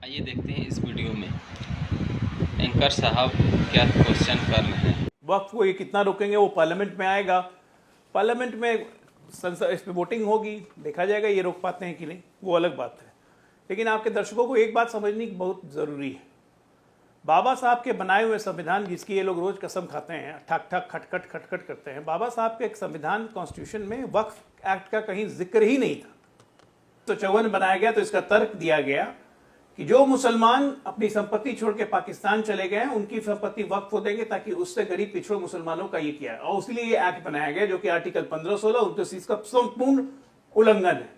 आइए देखते हैं इस वीडियो में एंकर साहब क्या क्वेश्चन कर रहे हैं। वक्फ को ये कितना रोकेंगे, वो पार्लियामेंट में आएगा, पार्लियामेंट में संसद इस पर वोटिंग होगी, देखा जाएगा ये रोक पाते हैं कि नहीं, वो अलग बात है। लेकिन आपके दर्शकों को एक बात समझनी बहुत ज़रूरी है। बाबा साहब के बनाए हुए संविधान, जिसकी ये लोग रोज़ कसम खाते हैं, ठक ठक खटखट खटखट करते हैं, बाबा साहब के एक संविधान कॉन्स्टिट्यूशन में वक्फ एक्ट का कहीं जिक्र ही नहीं था। तो 54 बनाया गया तो इसका तर्क दिया गया कि जो मुसलमान अपनी संपत्ति छोड़ के पाकिस्तान चले गए उनकी संपत्ति वक्फ हो देंगे, ताकि उससे गरीब पिछड़े मुसलमानों का ये किया, और इसलिए ये एक्ट बनाया गया जो कि आर्टिकल 15, 16, 29 का संपूर्ण उल्लंघन है।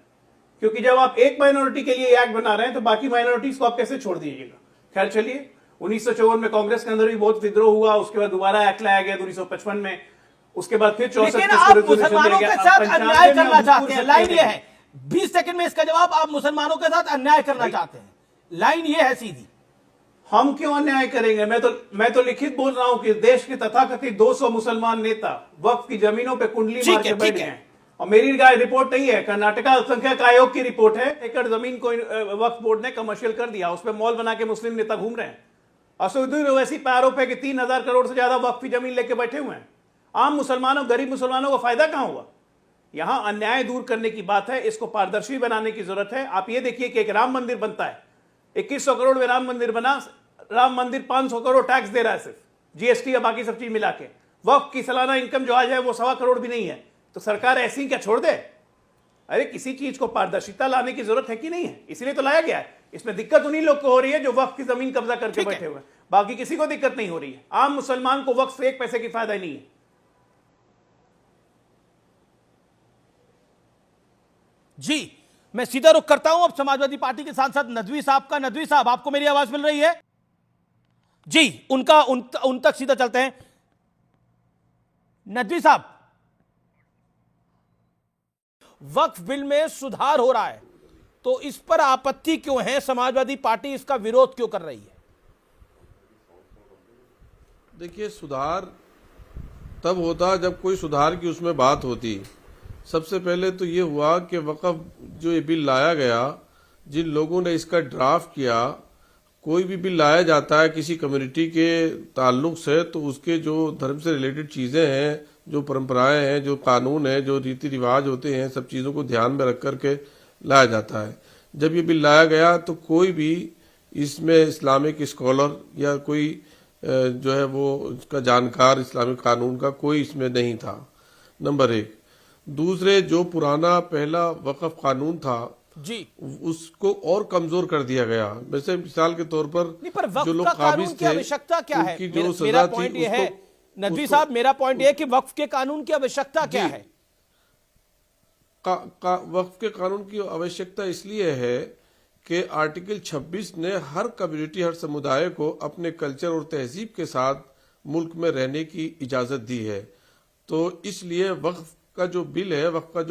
क्योंकि जब आप एक माइनॉरिटी के लिए एक्ट बना रहे हैं तो बाकी माइनॉरिटीज को आप कैसे छोड़ दीजिएगा। खैर चलिए, 1954 में कांग्रेस के अंदर भी बहुत विद्रोह हुआ, उसके बाद दोबारा एक्ट लाया गया 1955 में, उसके बाद फिर 64 लेकिन आप मुसलमानों के साथ अन्याय करना चाहते हैं। लाइन ये है, 20 सेकंड में इसका जवाब। आप मुसलमानों के साथ अन्याय करना चाहते हैं, लाइन ये है सीधी। हम क्यों अन्याय करेंगे? मैं तो लिखित बोल रहा हूं कि देश के तथाकथित 200 मुसलमान नेता वक्फ की जमीनों पे कुंडली मार के बैठ गए हैं। और मेरी रिपोर्ट नहीं है, कर्नाटका अल्पसंख्यक आयोग की रिपोर्ट है। एकड़ जमीन को वक्फ बोर्ड ने कमर्शियल कर दिया, उस पर मॉल बना के मुस्लिम नेता घूम रहे हैं। असदुद्दीन ओवैसी पे आरोप है कि 3000 करोड़ से ज्यादा वक्फ की जमीन लेके बैठे हुए हैं। आम मुसलमानों, गरीब मुसलमानों को फायदा कहां हुआ? यहां अन्याय दूर करने की बात है, इसको पारदर्शी बनाने की जरूरत है। आप ये देखिए कि एक राम मंदिर बनता है, 2100 करोड़ में राम मंदिर बना, राम मंदिर 500 करोड़ टैक्स दे रहा है, सिर्फ जीएसटी या बाकी सब चीज मिला के। वक्फ की सालाना इनकम जो आज है वो 1.25 करोड़ भी नहीं है, तो सरकार ऐसी ही क्या छोड़ दे? अरे किसी चीज को पारदर्शिता लाने की जरूरत है कि नहीं है, इसलिए तो लाया गया है। इसमें दिक्कत उन्हीं लोग को हो रही है जो वक्फ की जमीन कब्जा करके बैठे हुए हैं, बाकी किसी को दिक्कत नहीं हो रही है। आम मुसलमान को वक्फ से 1 पैसे की फायदा नहीं है। जी, मैं सीधा रुख करता हूं अब समाजवादी पार्टी के सांसद नदवी साहब का। नदवी साहब, आपको मेरी आवाज मिल रही है? जी, उन तक सीधा चलते हैं। नदवी साहब, वक्फ बिल में सुधार हो रहा है, तो इस पर आपत्ति क्यों है? समाजवादी पार्टी इसका विरोध क्यों कर रही है? देखिए, सुधार तब होता जब कोई सुधार की उसमें बात होती। सबसे पहले तो ये हुआ कि वक़्फ़ जो ये बिल लाया गया, जिन लोगों ने इसका ड्राफ्ट किया, कोई भी बिल लाया जाता है किसी कम्युनिटी के ताल्लुक से, तो उसके जो धर्म से रिलेटेड चीज़ें हैं, जो परंपराएं हैं, जो कानून है, जो रीति रिवाज होते हैं, सब चीज़ों को ध्यान में रख कर के लाया जाता है। जब ये बिल लाया गया तो कोई भी इसमें इस्लामिक स्कॉलर या कोई जो है वो उसका जानकार इस्लामिक कानून का कोई इसमें नहीं था, नंबर 1। दूसरे, जो पुराना पहला वक़्फ़ कानून था जी, उसको और कमजोर कर दिया गया। वैसे मिसाल के तौर पर जो लोग काबिज थे, आवश्यकता क्या है? जो मेरा पॉइंट ये है नदवी साहब, मेरा पॉइंट ये है कि वक्फ के कानून की आवश्यकता क्या है? वक्फ के कानून की आवश्यकता इसलिए है कि आर्टिकल 26 ने हर कम्युनिटी, हर समुदाय को अपने कल्चर और तहजीब के साथ मुल्क में रहने की इजाजत दी है। तो इसलिए वक्फ का जो बिल है, वक्फ का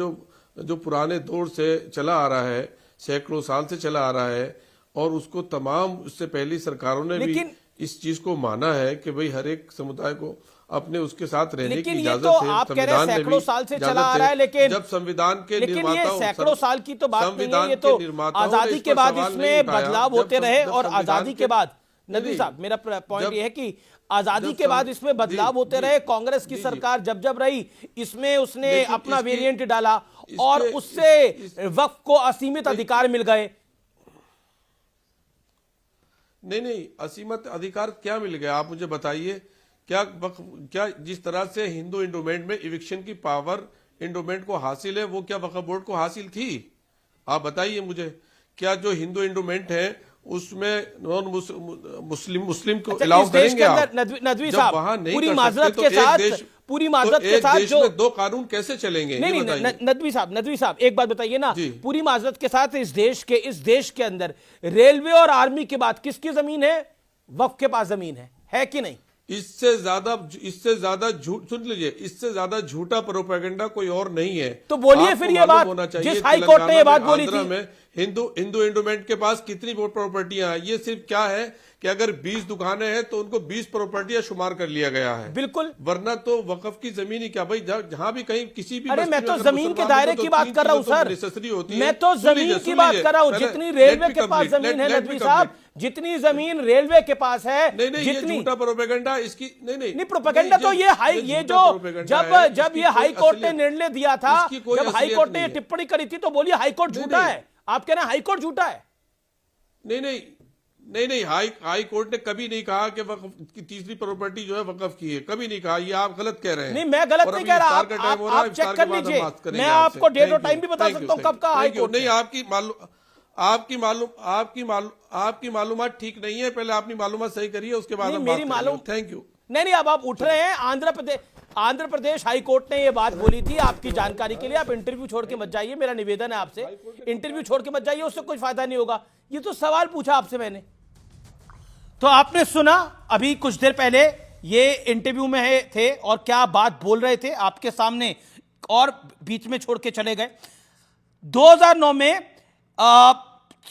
जो पुराने दौर से चला आ रहा है, सैकड़ों साल से चला आ रहा है, और उसको तमाम उससे पहली सरकारों ने भी इस चीज को माना है कि भाई हर एक समुदाय को अपने उसके साथ रहने की इजाजत है। आप कह रहे हैं सैकड़ों साल से चला आ रहा है, लेकिन जब संविधान के निर्माताओं, सैकड़ों साल की तो बात नहीं है, ये तो आजादी के बाद इसमें बदलाव होते रहे। और आजादी के बाद, नदवी साहब, मेरा पॉइंट ये है कि आजादी के बाद इसमें बदलाव होते रहे। कांग्रेस की सरकार जब रही, इसमें उसने अपना वेरिएंट डाला और उससे वक्फ को असीमित अधिकार मिल गए। नहीं, असीमित अधिकार क्या मिल गया? आप मुझे बताइए। क्या जिस तरह से हिंदू इंडोमेंट में इविक्शन की पावर इंडोमेंट को हासिल है, वो क्या वक्फ बोर्ड को हासिल थी? आप बताइए मुझे। क्या जो हिंदू इंडोमेंट है उसमें नॉन मुस्लिम को अलाउ करेंगे आप? नदवी साहब, पूरी माजरत के साथ जो 2 कानून कैसे चलेंगे? नहीं, नदवी साहब एक बात बताइए ना, पूरी माजरत के साथ इस देश के अंदर रेलवे और आर्मी के बाद किसकी जमीन है? वक्फ के पास जमीन है कि नहीं? इससे ज्यादा झूठ, सुन लीजिए, इससे ज्यादा झूठा प्रोपेगेंडा कोई और नहीं है। तो बोलिए फिर ये बात, जिस हाई कोर्ट ने ये बात बोली थी। हिंदू एंडोमेंट के पास कितनी प्रॉपर्टियां हैं? ये सिर्फ क्या है कि अगर 20 दुकानें हैं तो उनको 20 प्रॉपर्टियां शुमार कर लिया गया है। बिल्कुल, वरना तो वकफ की जमीन ही क्या भाई, जहां भी कहीं किसी भी, अरे मैं तो जमीन के दायरे की बात कर रहा हूं सर, मैं तो जमीन की बात कर रहा हूं। जितनी रेलवे के पास जमीन है नदवी साहब, जितनी जमीन रेलवे के पास है, जितनी झूठा प्रोपेगेंडा इसकी नहीं प्रोपेगेंडा तो ये जो जब ये हाई कोर्ट ने निर्णय दिया था, जब हाई कोर्ट ने टिप्पणी करी थी तो बोलिए हाई कोर्ट झूठा है। आप कह रहे हैं हाई कोर्ट झूठा है? नहीं, हाई कोर्ट ने कभी नहीं कहा कि वक्फ की तीसरी प्रॉपर्टी जो है वक्फ की है, कभी नहीं कहा। ये आप गलत कह रहे हैं। नहीं, मैं गलत नहीं कह रहा, आप चेक कर लीजिए, मैं आपको डेट और टाइम भी बता सकता हूं कब का हाई कोर्ट। नहीं, आपकी मालूमात ठीक नहीं है, पहले अपनी मालूमात सही करिए, उसके बाद मेरी मालूम। Thank you. नहीं, अब आप उठ रहे हैं। आंध्र प्रदेश हाई कोर्ट ने ये बात बोली थी, आपकी जानकारी के लिए। आप इंटरव्यू छोड़ के मत जाइए, मेरा निवेदन है आपसे, इंटरव्यू छोड़ के मत जाइए, उससे कोई फायदा नहीं होगा। ये तो सवाल पूछा आपसे मैंने, तो आपने सुना। अभी कुछ देर पहले ये इंटरव्यू में थे और क्या बात बोल रहे थे आपके सामने, और बीच में छोड़ के चले गए। 2009 में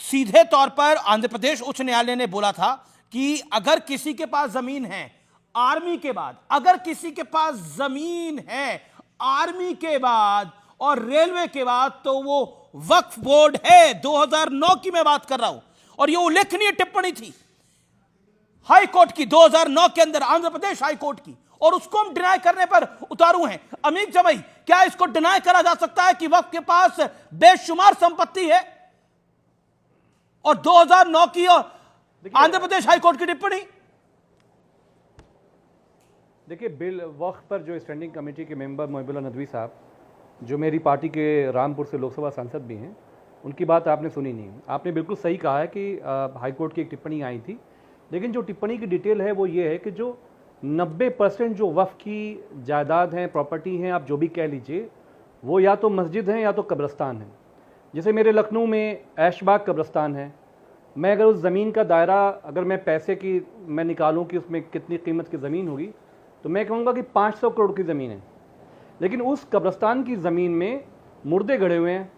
सीधे तौर पर आंध्र प्रदेश उच्च न्यायालय ने बोला था कि अगर किसी के पास जमीन है आर्मी के बाद, अगर किसी के पास जमीन है आर्मी के बाद और रेलवे के बाद, तो वो वक्फ बोर्ड है। 2009 की मैं बात कर रहा हूं, और ये उल्लेखनीय टिप्पणी थी हाई कोर्ट की 2009 के अंदर, आंध्र प्रदेश हाई कोर्ट की, और उसको हम डिनाई करने पर उतारू हैं। अमीक जमई, क्या इसको डिनाई करा जा सकता है कि वक्फ के पास बेशुमार संपत्ति है? और 2009 की आंध्र प्रदेश हाई कोर्ट की टिप्पणी। देखिए, बिल वक्फ पर जो स्टैंडिंग कमेटी के मेंबर मोहिबुल्लाह नदवी साहब, जो मेरी पार्टी के रामपुर से लोकसभा सांसद भी हैं, उनकी बात आपने सुनी नहीं। आपने बिल्कुल सही कहा है कि हाई कोर्ट की एक टिप्पणी आई थी, लेकिन जो टिप्पणी की डिटेल है वो ये है कि जो 90% जो वक्फ की जायदाद हैं, प्रॉपर्टी हैं, आप जो भी कह लीजिए, वो या तो मस्जिद हैं या तो कब्रस्तान हैं। जैसे मेरे लखनऊ में ऐशबाग कब्रस्तान है, मैं अगर उस ज़मीन का दायरा, अगर मैं पैसे की मैं निकालूं कि उसमें कितनी कीमत की ज़मीन होगी, तो मैं कहूँगा कि 500 करोड़ की ज़मीन है। लेकिन उस कब्रस्तान की ज़मीन में मुर्दे गड़े हुए हैं।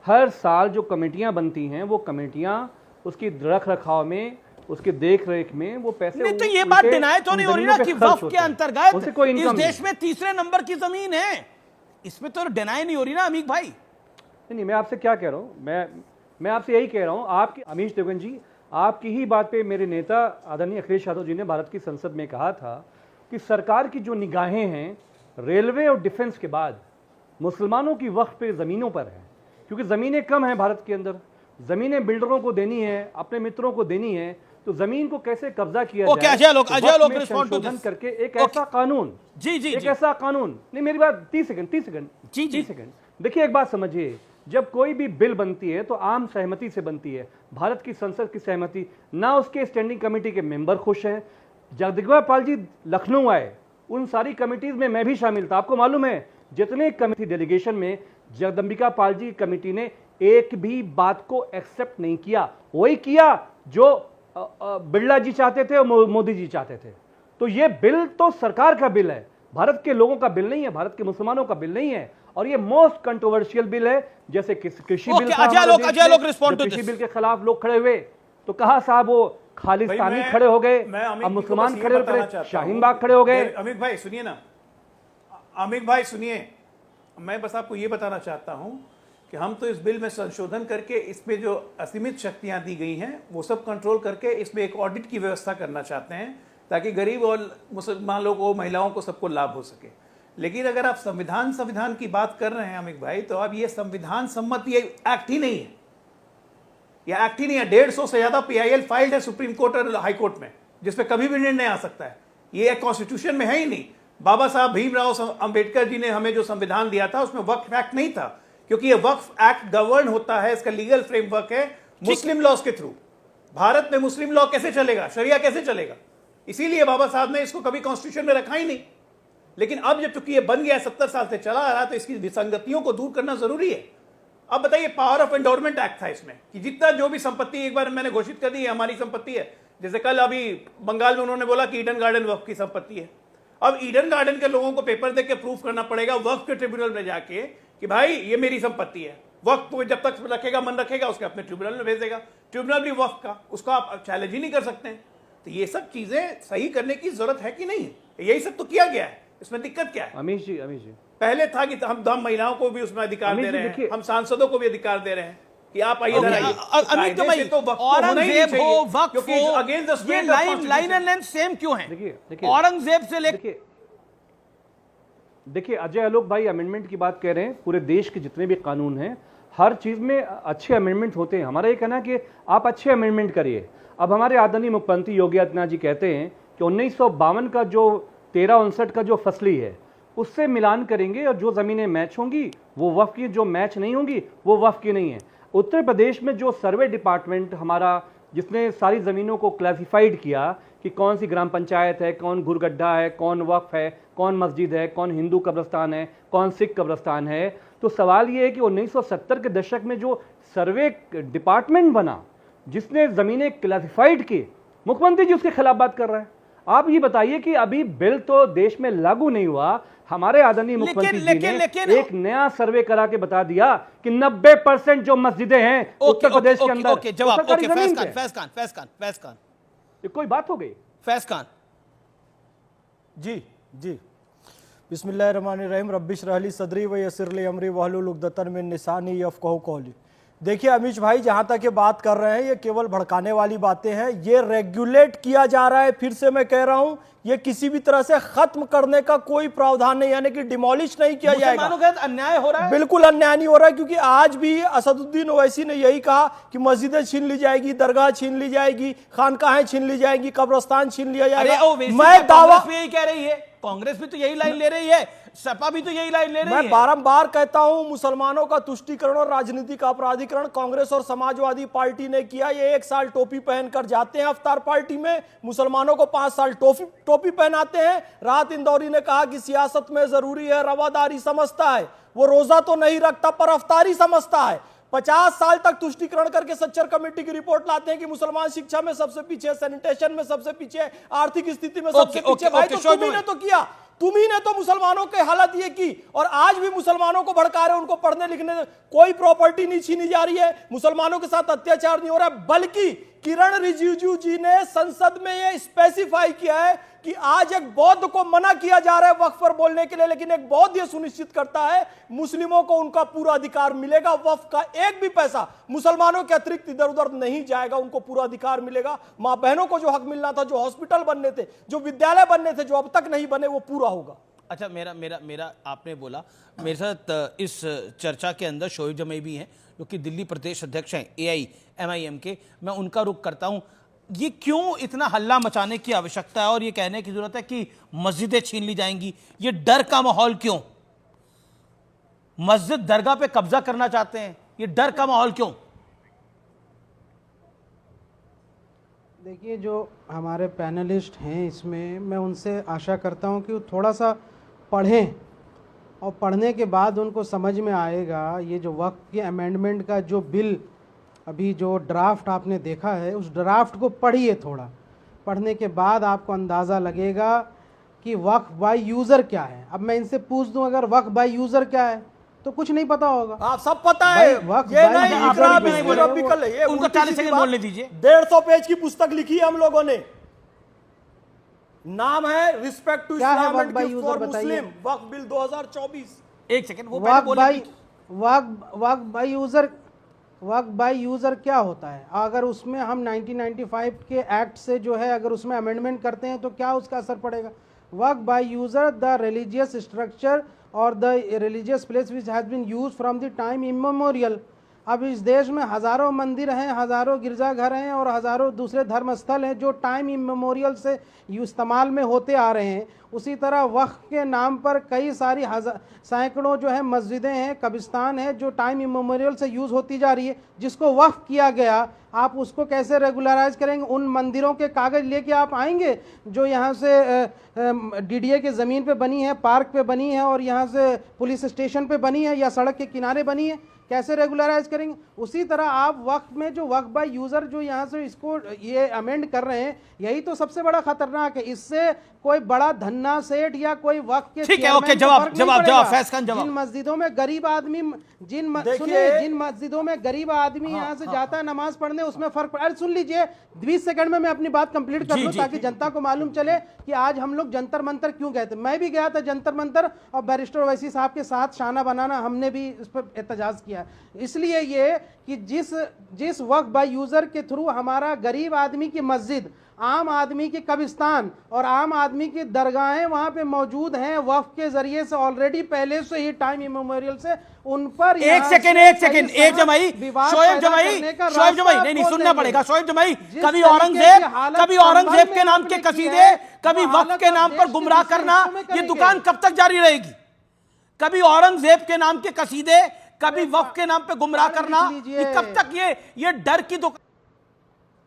हर साल जो कमेटियाँ बनती हैं, वो कमेटियाँ उसकी रख रखाव में, उसके देख रेख में वो पैसे, नहीं तो ये बात डिनाई तो नहीं हो रही ना कि वक्फ के अंतर्गत इस देश में तीसरे नंबर की जमीन है, इसमें तो डिनाई नहीं हो रही ना अमीक भाई। नहीं, मैं आपसे क्या कह रहा हूँ, मैं आपसे यही कह रहा हूँ, आपकी अमीश देवगन जी, आपकी ही बात पे मेरे नेता आदरणीय अखिलेश यादव जी ने भारत की संसद में कहा था कि सरकार की जो निगाहें हैं रेलवे और डिफेंस के बाद मुसलमानों की वक्फ पे ज़मीनों पर है, क्योंकि ज़मीनें कम हैं भारत के अंदर। ज़मीनें बिल्डरों को देनी है, अपने मित्रों को देनी है, तो ज़मीन को कैसे कब्जा किया जाए, संशोधन करके एक ऐसा कानून, एक ऐसा कानून। नहीं, मेरी बात 30 सेकंड। देखिए, एक बात समझिए, जब कोई भी बिल बनती है तो आम सहमति से बनती है। भारत की संसद की सहमति ना, उसके स्टैंडिंग कमेटी के मेंबर खुश हैं। जगदम्बिका पाल जी लखनऊ आए, उन सारी कमिटीज में मैं भी शामिल था। आपको मालूम है, जितने कमेटी डेलीगेशन में जगदम्बिका पाल जी कमेटी ने एक भी बात को एक्सेप्ट नहीं किया। वही किया जो बिरला जी चाहते थे और मोदी जी चाहते थे। तो ये बिल तो सरकार का बिल है, भारत के लोगों का बिल नहीं है, भारत के मुसलमानों का बिल नहीं है। और ये मोस्ट कंट्रोवर्शियल बिल है। जैसे कृषि बिल, कृषि बिल के खिलाफ लोग खड़े हुए तो कहा साहब वो खालिस्तानी खड़े हो गए, अब मुसलमान खड़े हो गए, शाहीन बाग खड़े हो गए। अमीक भाई सुनिए ना, अमीक भाई सुनिए, मैं बस आपको ये बताना चाहता हूं कि हम तो इस बिल में संशोधन करके इसमें जो असीमित शक्तियां दी गई हैं वो सब कंट्रोल करके इसमें एक ऑडिट की व्यवस्था करना चाहते हैं, ताकि गरीब और मुसलमान लोगों, महिलाओं को सबको लाभ हो सके। लेकिन अगर आप संविधान की बात कर रहे हैं अमीक भाई, तो अब ये संविधान सम्मत ये एक्ट ही नहीं है, यह एक्ट ही नहीं है। 150 से ज्यादा PIL फाइल्ड है सुप्रीम कोर्ट और हाई कोर्ट में, जिसपे कभी भी निर्णय आ सकता है। ये कॉन्स्टिट्यूशन में है ही नहीं। बाबा साहब भीमराव अंबेडकर जी ने हमें जो संविधान दिया था उसमें वक्फ एक्ट नहीं था, क्योंकि ये वक्फ एक्ट गवर्न होता है, इसका लीगल फ्रेमवर्क है मुस्लिम लॉज के थ्रू। भारत में मुस्लिम लॉ कैसे चलेगा, शरिया कैसे चलेगा? इसीलिए बाबा साहब ने इसको कभी कॉन्स्टिट्यूशन में रखा ही नहीं। लेकिन अब जब चूंकि ये बन गया, 70 साल से चला आ रहा, तो इसकी विसंगतियों को दूर करना जरूरी है। अब बताइए, पावर ऑफ एंडोरमेंट एक्ट था इसमें कि जितना जो भी संपत्ति एक बार मैंने घोषित कर दी है हमारी संपत्ति है। जैसे कल अभी बंगाल में उन्होंने बोला कि ईडन गार्डन वक्फ की संपत्ति है। अब ईडन गार्डन के लोगों को पेपर देके प्रूफ करना पड़ेगा वक्फ के ट्रिब्यूनल में जाके कि भाई ये मेरी संपत्ति है। वक्फ को जब तक रखेगा, मन रखेगा, उसके अपने ट्रिब्यूनल में भेजेगा, ट्रिब्यूनल भी वक्फ का, उसका आप चैलेंज ही नहीं कर सकते हैं। तो ये सब चीजें सही करने की जरूरत है कि नहीं है? यही सब तो किया गया है, इसमें दिक्कत क्या है? अमीश जी पहले था कि हम महिलाओं को भी उसमें अधिकार दे रहे हैं, हम सांसदों को भी अधिकार दे रहे हैं कि आप आइए इधर आइए। औरंगजेब हो, वक्फ हो, ये लाइन एंड लेंथ सेम क्यों है? औरंगजेब से लेकर देखिए अजय आलोक भाई अमेंडमेंट की बात कह रहे हैं। पूरे देश के जितने भी कानून हैं हर चीज में अच्छे अमेंडमेंट होते हैं। हमारा ये कहना है कि आप अच्छे अमेंडमेंट करिए। अब हमारे आदरणीय मुख्यमंत्री योगी आदित्यनाथ जी कहते हैं कि 1952 का जो 1359 का जो फसली है उससे मिलान करेंगे और जो जमीनें मैच होंगी वो वक्फ की, जो मैच नहीं होंगी वो वक्फ की नहीं है। उत्तर प्रदेश में जो सर्वे डिपार्टमेंट हमारा, जिसने सारी जमीनों को क्लासिफाइड किया कि कौन सी ग्राम पंचायत है, कौन गुरगड्ढा है, कौन वक्फ है, कौन मस्जिद है, कौन हिंदू कब्रिस्तान है, कौन सिख कब्रिस्तान है, तो सवाल ये है कि 1970 के दशक में जो सर्वे डिपार्टमेंट बना जिसने जमीनें क्लासिफाइड की, मुख्यमंत्री जी उसके खिलाफ बात कर रहे हैं। आप ये बताइए कि अभी बिल तो देश में लागू नहीं हुआ, हमारे आदरणीय मुख्यमंत्री जी ने एक नया सर्वे करा के बता दिया कि 90% जो मस्जिदें हैं उत्तर प्रदेश के अंदर। फैज खान ये कोई बात हो गई? फैज खान जी बिस्मिल्लाहिर्रहमानिर्रहीम रब्बिश रहली सदरी व यसिरली अमरी वहलुल उक़दतन मिन लिसानी यफ़क़हू क़ौली। देखिए अमीश भाई, जहां तक ये बात कर रहे हैं ये केवल भड़काने वाली बातें हैं। ये रेगुलेट किया जा रहा है, फिर से मैं कह रहा हूं, ये किसी भी तरह से खत्म करने का कोई प्रावधान नहीं, यानी कि डिमोलिश नहीं किया जाएगा। अन्याय हो रहा है? बिल्कुल अन्याय नहीं हो रहा है, क्योंकि आज भी असदुद्दीन ओवैसी ने यही कहा कि मस्जिदें छीन ली जाएगी, दरगाह छीन ली जाएगी, खानकाहें छीन ली जाएगी, कब्रिस्तान छीन लिया जाएगा। मैं दावा यही कह रही है, कांग्रेस भी तो यही लाइन ले रही है, सपा भी तो यही लाइन ले रही है। मैं बारंबार कहता हूं, मुसलमानों का तुष्टीकरण और राजनीतिक अपराधीकरण कांग्रेस और समाजवादी पार्टी ने किया। ये 1 साल टोपी पहनकर जाते हैं अफ्तार पार्टी में, मुसलमानों को 5 साल टोपी पहनाते हैं। राहत इंदौरी ने कहा कि सियासत में जरूरी है रवादारी समझता है, वो रोजा तो नहीं रखता पर अफ्तारी समझता है। 50 साल तक तुष्टीकरण करके सच्चर कमेटी की रिपोर्ट लाते हैं कि मुसलमान शिक्षा में सबसे पीछे, सैनिटेशन में सबसे पीछे, आर्थिक स्थिति में सबसे पीछे। भाई तो तुम्ही ने तो किया, तुम्ही ने तो मुसलमानों के हालत ये की, और आज भी मुसलमानों को भड़का रहे, उनको पढ़ने लिखने, कोई प्रॉपर्टी नहीं छीनी जा रही है, मुसलमानों के साथ अत्याचार नहीं हो रहा है। बल्कि किरण रिजिजू जी ने संसद में ये स्पेसिफाई किया है कि आज एक बौद्ध को मना किया जा रहा है वक्फ पर बोलने के लिए, लेकिन एक बौद्ध ये सुनिश्चित करता है मुस्लिमों को उनका पूरा अधिकार मिलेगा, वक्फ का एक भी पैसा मुसलमानों के अतिरिक्त इधर उधर नहीं जाएगा, उनको पूरा अधिकार मिलेगा। मां बहनों को जो हक मिलना था, जो हॉस्पिटल बनने थे, जो विद्यालय बनने थे, जो अब तक नहीं बने, वो पूरा होगा। अच्छा, मेरा आपने बोला, मेरे साथ इस चर्चा के अंदर शोएब जमी भी हैं जो कि दिल्ली प्रदेश अध्यक्ष हैं AIMIM के। मैं उनका रुख करता हूं, ये क्यों इतना हल्ला मचाने की आवश्यकता है और ये कहने की जरूरत है कि मस्जिदें छीन ली जाएंगी? ये डर का माहौल क्यों? मस्जिद दरगाह पे कब्जा करना चाहते हैं, ये डर का माहौल क्यों? देखिए, जो हमारे पैनलिस्ट हैं इसमें, मैं उनसे आशा करता हूं कि वो थोड़ा सा पढ़ें, और पढ़ने के बाद उनको समझ में आएगा ये जो वक्फ के अमेंडमेंट का जो बिल अभी जो ड्राफ्ट आपने देखा है, उस ड्राफ्ट को पढ़िए। थोड़ा पढ़ने के बाद आपको अंदाज़ा लगेगा कि वक्फ बाय यूज़र क्या है। अब मैं इनसे पूछ दूं अगर वक्फ बाय यूज़र क्या है तो कुछ नहीं पता होगा। आप सब पता है, ये नहीं इकरार भी रब्बिकल है, ये उनको 40 सेकंड बोलने दीजिए। 150 पेज की पुस्तक लिखी है हम लोगों ने, नाम है respect to Islam and gift for Muslim, वक्फ बिल 2024। एक सेकंड, वो पहले बोले। वक्फ बाय यूज़र क्या होता है? अगर उसमें हम 1995 के एक्ट से जो है अगर उसमें अमेंडमेंट करते हैं तो क्या उसका असर पड़ेगा? Waqf by user the religious structure और the religious place which has been use from the time immemorial. अब इस देश में हज़ारों मंदिर हैं, हज़ारों गिरजाघर हैं और हज़ारों दूसरे धर्मस्थल हैं जो टाइम इमेमोरियल से इस्तेमाल में होते आ रहे हैं। उसी तरह वक्फ के नाम पर कई सारी सैकड़ों जो है मस्जिदें हैं, कब्रिस्तान हैं जो टाइम इमेमोरियल से यूज़ होती जा रही है। जिसको वक्फ किया गया, आप उसको कैसे रेगुलराइज करेंगे? उन मंदिरों के कागज़ लेके आप आएंगे जो यहाँ से DDA के ज़मीन पे बनी है, पार्क पे बनी है और यहाँ से पुलिस स्टेशन पे बनी है या सड़क के किनारे बनी है? कैसे रेगुलराइज करेंगे? उसी तरह आप वक्फ में जो वक्फ बाय यूजर जो यहाँ से इसको ये अमेंड कर रहे हैं, यही तो सबसे बड़ा खतरनाक है। इससे कोई बड़ा धन्ना सेठ या कोई वक्फ के ठीक है, ओके, जवाब फैज खान जवाब। जिन मस्जिदों में गरीब आदमी जिन मस्जिदों में गरीब आदमी यहाँ से जाता है नमाज पढ़ने, उसमें फर्क अरे सुन लीजिए 20 सेकंड में मैं अपनी बात कंप्लीट कर लूं ताकि जनता को मालूम चले कि आज हम लोग जंतर मंतर क्यों गए थे। मैं भी गया था जंतर मंतर और बैरिस्टर ओवैसी साहब के साथ शाना बनाना हमने भी इस पर एहतजाज किया। इसलिए ये कि जिस वक्फ बाय यूजर के थ्रू हमारा गरीब आदमी की मस्जिद, आम आदमी की कब्रिस्तान और आम आदमी की दरगाहें वहां पे मौजूद हैं वक्फ के जरिए से ऑलरेडी पहले से ही टाइम इमेमोरियल से, उन पर एक सेकंड एक जमाई शोएब जमाई नहीं सुनना पड़ेगा। शोएब जमाई, कभी औरंगजेब के नाम के कसीदे, कभी वक्फ के नाम पर गुमराह करना, ये दुकान कब तक जारी रहेगी? कभी औरंगजेब के नाम के कसीदे, कभी वक्फ के नाम पे गुमराह करना, ये कब तक ये डर की दुकान,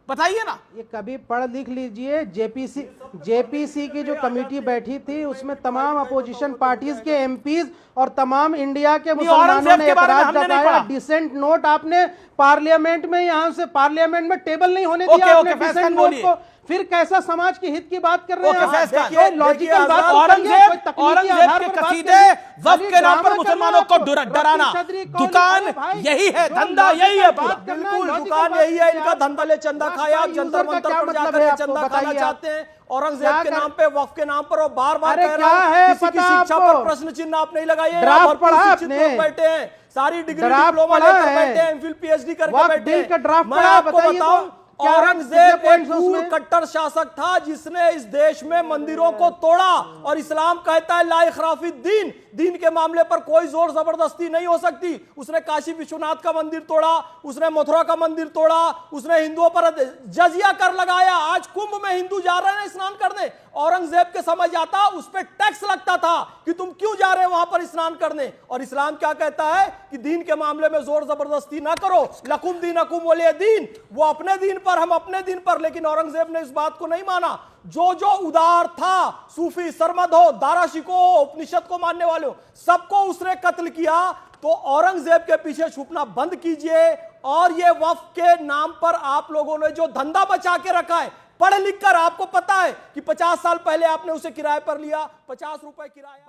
बताइए ना। ये कभी पढ़ लिख लीजिए। जेपीसी की जो कमेटी बैठी थी उसमें तमाम अपोजिशन पार्टीज के एमपीज और तमाम इंडिया के मुसलमानों ने एतराज जताया। डिसेंट नोट आपने पार्लियामेंट में, यहाँ से पार्लियामेंट में टेबल नहीं होने दिया आपने डिसेंट नोट को। फिर कैसा समाज के हित की बात कर रहे हैं? लॉजिकल बात। औरंगजेब के कसीदे वक्फ के नाम पर मुसलमानों को डराना, दुकान यही है, धंधा यही है पूरा। बिल्कुल, दुकान यही है इनका, धंधा ले चंदा खाया, जंतर मंतर पर जाकर ये चंदा खाना चाहते हैं औरंगजेब के नाम पे, वक्फ के नाम पर। और बार बार कह रहा हूं, किसी की शिक्षा पर प्रश्न चिन्ह आप नहीं लगाइए। ड्राफ्ट पढ़ा आपने? बैठे हैं, सारी डिग्री डिप्लोमा लेकर बैठे हैं, एमफिल पीएचडी करके बैठे हैं। मैं आपको बताऊं, औरंगजेब एक क्रूर कट्टर शासक था जिसने इस देश में मंदिरों को तोड़ा। और इस्लाम कहता है ला इखराफी दीन, दीन के मामले पर कोई जोर जबरदस्ती नहीं हो सकती। उसने काशी विश्वनाथ का मंदिर तोड़ा, उसने मथुरा का मंदिर तोड़ा, उसने हिंदुओं पर जजिया कर लगाया। आज कुंभ में हिंदू जा रहे हैं स्नान करने, औरंगजेब के समझ आता उस पर टैक्स लगता था कि तुम क्यों जा रहे हो वहां पर स्नान करने। और इस्लाम क्या कहता है कि दीन के मामले में जोर जबरदस्ती ना करो, लकुम दीनकुम वलिय दीन, वो अपने दीन पर हम अपने दिन पर। लेकिन औरंगजेब ने इस बात को नहीं माना। जो उदार था, सूफी सरमद हो, दारा शिको हो, उपनिषद को मानने वाले हो, सबको उसने कत्ल किया। तो औरंगजेब के पीछे छुपना बंद कीजिए। और ये वक्फ के नाम पर आप लोगों ने जो धंधा बचा के रखा है, पढ़ लिख कर आपको पता है कि 50 साल पहले आपने उसे किराए पर लिया, 50 रुपए किराया।